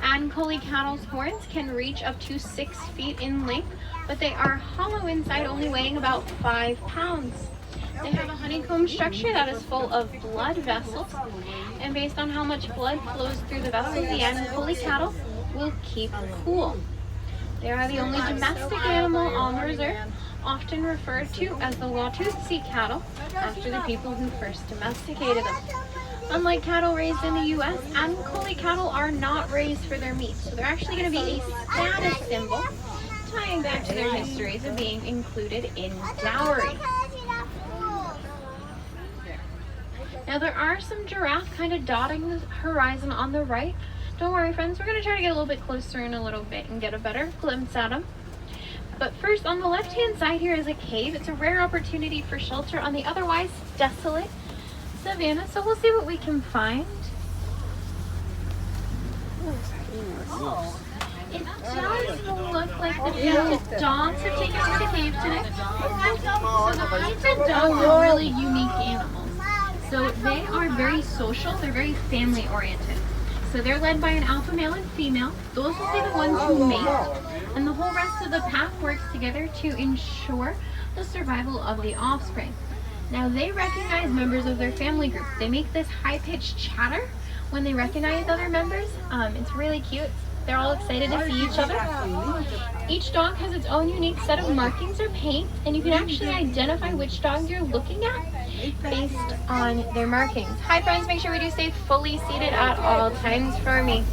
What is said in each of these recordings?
Ankole cattle's horns can reach up to 6 feet in length, but they are hollow inside, only weighing about 5 pounds. They have a honeycomb structure that is full of blood vessels, and based on how much blood flows through the vessels, the Ankole cattle will keep cool. They are the only domestic animal on the reserve, often referred to as the Watusi cattle, after the people who first domesticated them. Unlike cattle raised in the U.S., Ankole cattle are not raised for their meat, so they're actually going to be a status symbol, tying back to their histories of being included in dowry. Now there are some giraffe kind of dotting the horizon on the right. Don't worry, friends, we're going to try to get a little bit closer in a little bit and get a better glimpse at them. But first, on the left-hand side here is a cave. It's a rare opportunity for shelter on the otherwise desolate savannah, so we'll see what we can find. It does look like the dogs have taken over the cave today. So the hybrid dogs are really unique animals. So they are very social, they're very family oriented. So they're led by an alpha male and female. Those will be the ones who mate, and the whole rest of the pack works together to ensure the survival of the offspring. Now they recognize members of their family group. They make this high-pitched chatter when they recognize other members. It's really cute. They're all excited to see each other. Each dog has its own unique set of markings or paint, and you can actually identify which dog you're looking at based on their markings. Hi friends, make sure we do stay fully seated at all times for me.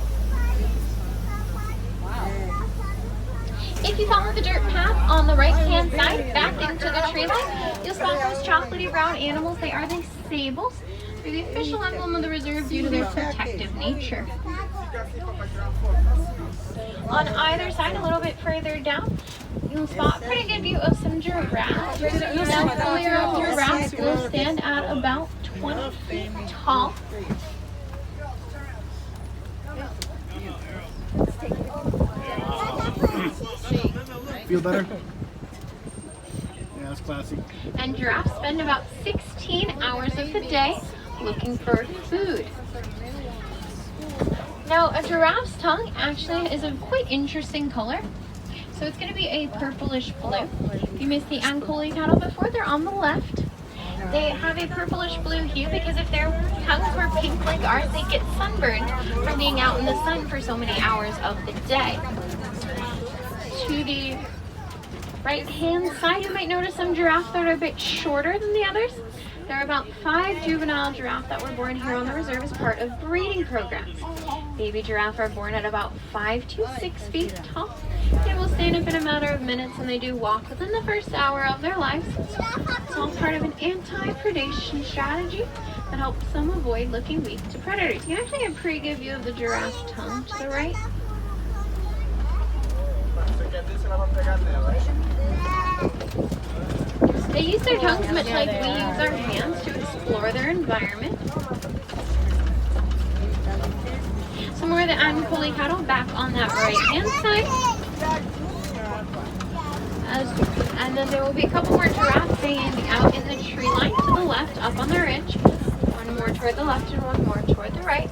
If you follow the dirt path on the right hand side back into the tree line, you'll spot those chocolatey brown animals. They are the sables. They're the official emblem of the reserve due to their protective nature. On either side, a little bit further down, you'll spot a pretty good view of some giraffes. Now, fully grown giraffes will stand at about 20 feet tall. Feel better? Yeah, that's classy. And giraffes spend about 16 hours of the day looking for food. Now, a giraffe's tongue actually is a quite interesting color. So it's going to be a purplish blue. If you missed the Ankole cattle before, they're on the left. They have a purplish blue hue because if their tongues were pink like ours, they'd get sunburned from being out in the sun for so many hours of the day. To the right-hand side, you might notice some giraffes that are a bit shorter than the others. There are about 5 juvenile giraffe that were born here on the reserve as part of breeding programs. Baby giraffe are born at about 5 to 6 feet tall. They will stand up in a matter of minutes, and they do walk within the first hour of their lives. It's all part of an anti-predation strategy that helps them avoid looking weak to predators. You can actually get a pretty good view of the giraffe tongue to the right. They use their tongues much like we use our hands to explore their environment. Some more of the Ankole cattle back on that right hand side. And then there will be a couple more giraffes hanging out in the tree line to the left up on the ridge. One more toward the left and one more toward the right.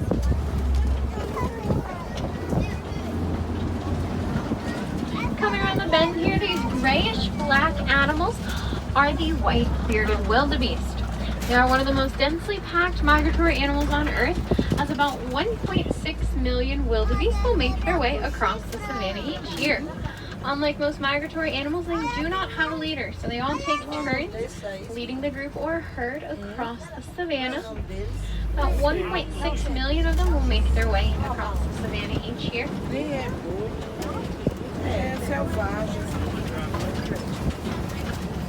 Coming around the bend here, these grayish black animals are the white-bearded wildebeest. They are one of the most densely packed migratory animals on Earth, as about 1.6 million wildebeest will make their way across the savanna each year. Unlike most migratory animals, they do not have a leader, so they all take turns leading the group or herd across the savanna. About 1.6 million of them will make their way across the savanna each year.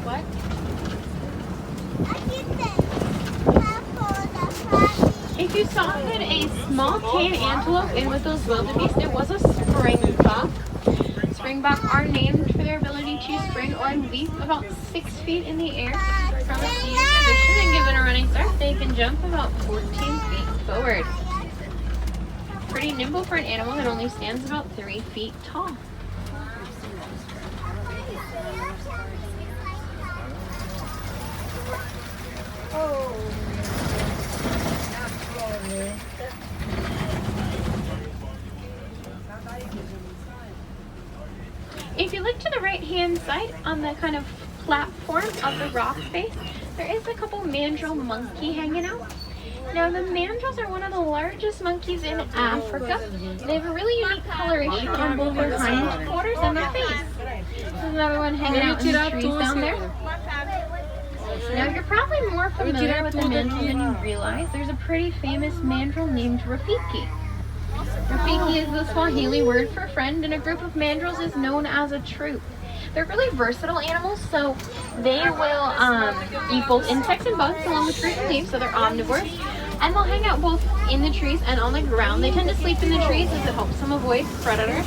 What? If you saw that a small tan antelope in with those wildebeest, it was a springbok. Springbok are named for their ability to spring or leap about 6 feet in the air from a seated position, and given a running start, they can jump about 14 feet forward. Pretty nimble for an animal that only stands about 3 feet tall. if you look to the right hand side on the kind of platform of the rock face, there is a couple mandrill monkey hanging out. Now the mandrills are one of the largest monkeys in Africa. They have a really unique coloration on both their hindquarters and their face. There's another one hanging out in the trees down there. Now you're probably more familiar with the mandrill than you realize. There's a pretty famous mandrill named Rafiki. Rafiki is the Swahili word for friend, and a group of mandrills is known as a troop. They're really versatile animals, so they will eat both insects and bugs along with fruit and leaves, so they're omnivores. And they'll hang out both in the trees and on the ground. They tend to sleep in the trees as it helps them avoid predators.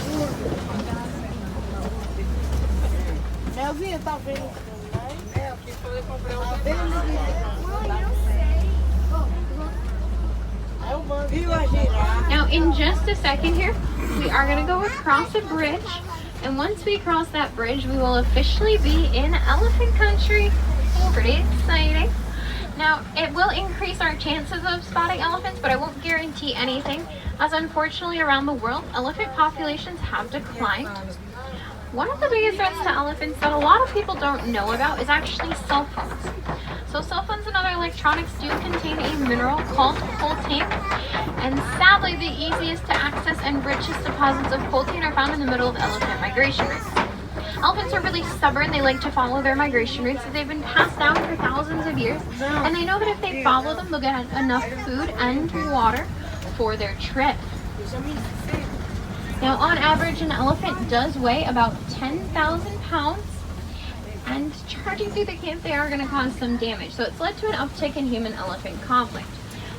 Now in just a second here, we are going to go across a bridge. And once we cross that bridge, we will officially be in elephant country. Pretty exciting. Now, it will increase our chances of spotting elephants, but I won't guarantee anything, as unfortunately around the world, elephant populations have declined. One of the biggest threats to elephants that a lot of people don't know about is actually cell phones. So cell phones and other electronics do contain a mineral called coltan, and sadly the easiest to access and richest deposits of coltan are found in the middle of elephant migration routes. Elephants are really stubborn. They like to follow their migration routes that they've been passed down for thousands of years, and they know that if they follow them, they'll get enough food and water for their trip. Now, on average, an elephant does weigh about 10,000 pounds, and charging through the camp, they are going to cause some damage. So it's led to an uptick in human-elephant conflict.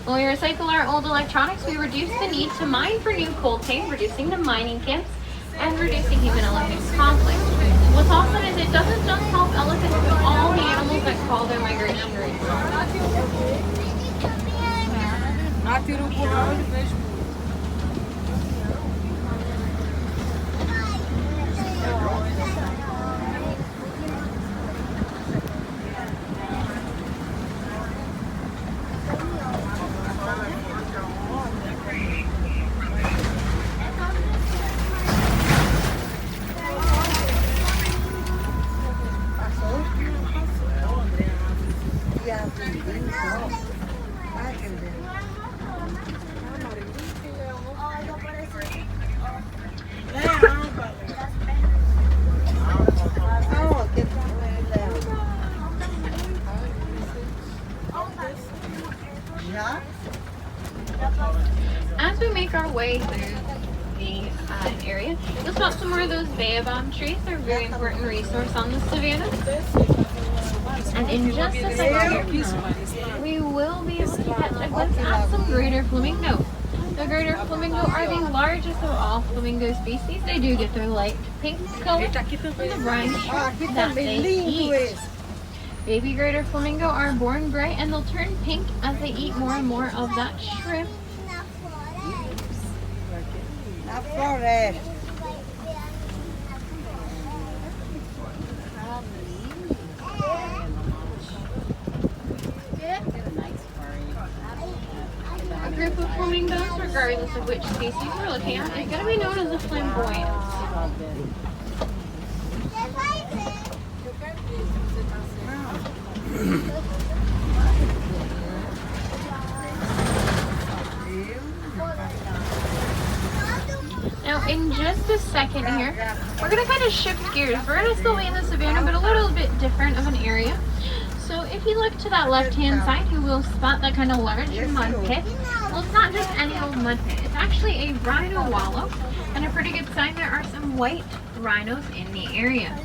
When we recycle our old electronics, we reduce the need to mine for new coltan, reducing the mining camps, and reducing human-elephant conflict. What's awesome is it doesn't just help elephants, but all the animals that call their migration routes. As we make our way through the area, you'll spot some more of those baobab trees. They're a very important resource on the savannah. And in just a second, we will be able to catch a glimpse at some greater flamingo. The greater flamingo are the largest of all flamingo species. They do get their light pink color from the brine shrimp that they eat. Baby greater flamingo are born gray, and they'll turn pink as they eat more and more of that shrimp. A group of flamingos, regardless of which species we're looking at, is going to be known as a flamboyant. Now, in just a second here, we're going to kind of shift gears. We're going to still be in the savannah, but a little bit different of an area. So if you look to that left-hand side, you will spot that kind of large mud pit. Well, it's not just any old mud pit. It's actually a rhino wallow, and a pretty good sign there are some white rhinos in the area.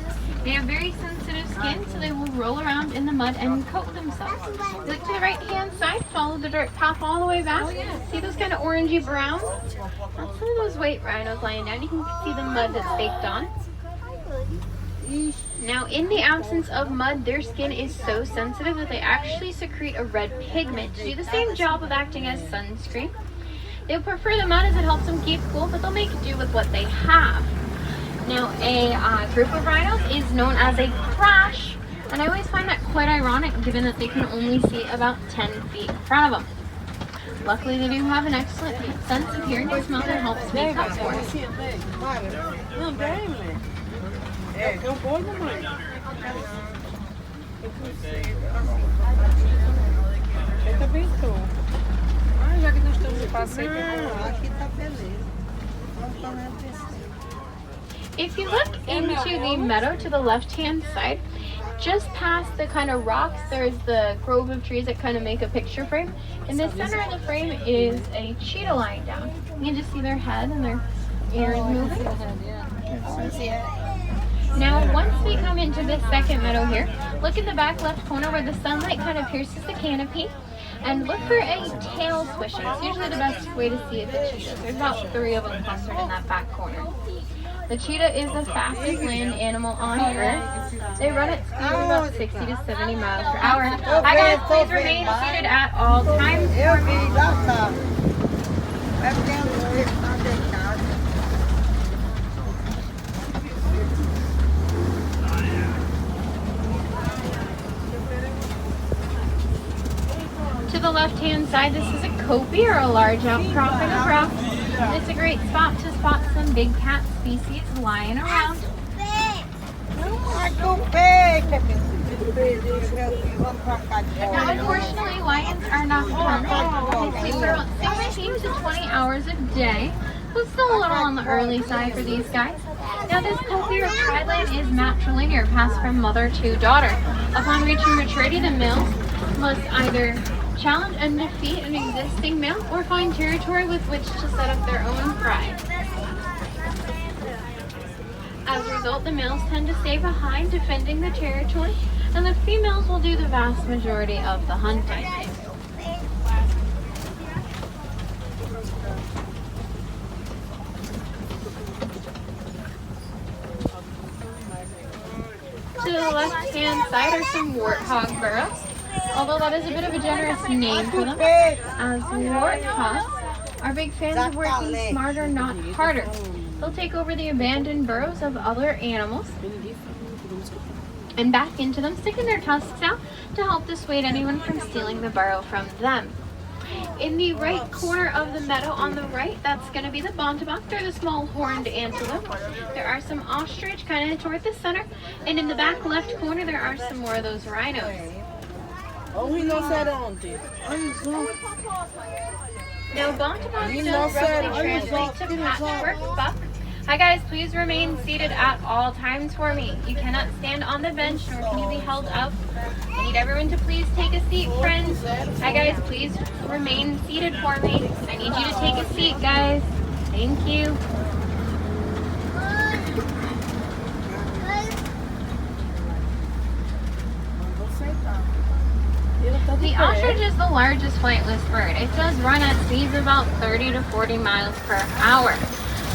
They have very sensitive skin, so they will roll around in the mud and coat themselves. Look to the right-hand side, follow the dirt path all the way back. See those kind of orangey browns? That's some of those white rhinos lying down. You can see the mud that's baked on. Now, in the absence of mud, their skin is so sensitive that they actually secrete a red pigment to do the same job of acting as sunscreen. They'll prefer the mud as it helps them keep cool, but they'll make do with what they have. Now, a group of rhinos is known as a crash, and I always find that quite ironic given that they can only see about 10 feet in front of them. Luckily, they do have an excellent sense of hearing and smell that helps make up for it. Eu vou, mamãe. Eu também estou. Ah, já que nós estamos em passeio. Aqui tá beleza. Vamos tomar atenção. If you look into the meadow to the left-hand side, just past the kind of rocks, there's the grove of trees that kind of make a picture frame. In the center of the frame is a cheetah lying down. You can just see their head and their ears moving. Now, once we come into this second meadow here, look in the back left corner where the sunlight kind of pierces the canopy. And look for a tail swishing. It's usually the best way to see it, the cheetahs. There's about 3 of them clustered in that back corner. The cheetah is the fastest land animal on Earth. They run at speeds of about 60 to 70 miles per hour. Hi guys, please remain seated at all times for me. To the left-hand side, this is a copy or a large outcropping of rock. It's a great spot to spot some big cat species lying around. Now, unfortunately, lions are nocturnal. They sleep for about 16 to 20 hours a day, so it's still a little on the early side for these guys. Now, this copy or tri-line is matrilinear, passed from mother to daughter. Upon reaching maturity, the males must either challenge and defeat an existing male or find territory with which to set up their own pride. As a result, the males tend to stay behind defending the territory, and the females will do the vast majority of the hunting. To the left-hand side are some warthog burrows. Although that is a bit of a generous name for them, as warthogs are big fans of working smarter, not harder. They'll take over the abandoned burrows of other animals and back into them, sticking their tusks out to help dissuade anyone from stealing the burrow from them. In the right corner of the meadow on the right, that's going to be the bontebok. They're the small horned antelope. There are some ostrich kind of toward the center, and in the back left corner there are some more of those rhinos. Ou rinoceronte. Now, bontebok does roughly translate to patchwork buck. Hi guys, please remain seated at all times for me. You cannot stand on the bench, nor can you be held up. I need everyone to please take a seat, friends. Hi guys, please remain seated for me. I need you to take a seat, guys. Thank you. The ostrich is the largest flightless bird. It does run at speeds of about 30 to 40 miles per hour.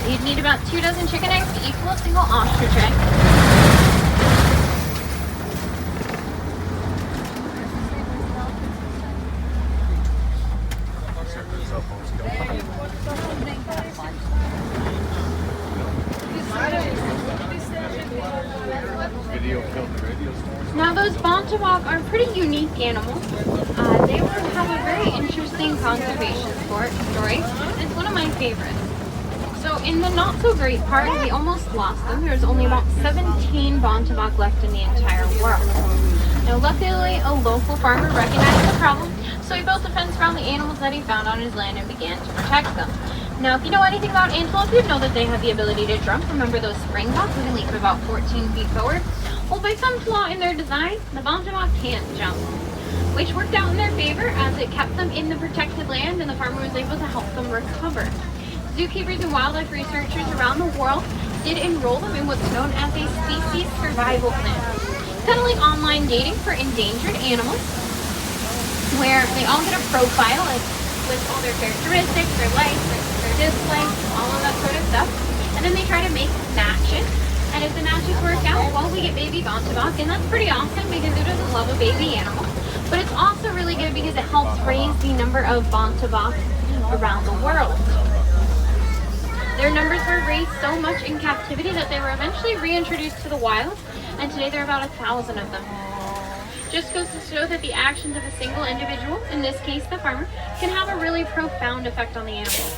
You'd need about 2 dozen chicken eggs to equal a single ostrich egg. Now those bontebok are pretty unique animals. They have a very interesting conservation story. It's one of my favorites. So in the not so great part, we almost lost them. There's only about 17 bontebok left in the entire world. Now luckily a local farmer recognized the problem, so he built a fence around the animals that he found on his land and began to protect them. Now if you know anything about antelope, you'd know that they have the ability to jump. Remember those springboks? They can leap about 14 feet forward. Well, by some flaw in their design, the bontebok can't jump, which worked out in their favor as it kept them in the protected land and the farmer was able to help them recover. Zookeepers and wildlife researchers around the world did enroll them in what's known as a species survival plan. Kind of like online dating for endangered animals, where they all get a profile with all their characteristics, their likes, their dislikes, all of that sort of stuff, and then they try to make matches. And if the matches work out, well, we get baby bontebok, and that's pretty awesome because who doesn't love a baby animal? But it's also really good because it helps raise the number of bontebok around the world. Their numbers were raised so much in captivity that they were eventually reintroduced to the wild, and today there are about 1,000 of them. Just goes to show that the actions of a single individual, in this case the farmer, can have a really profound effect on the animals.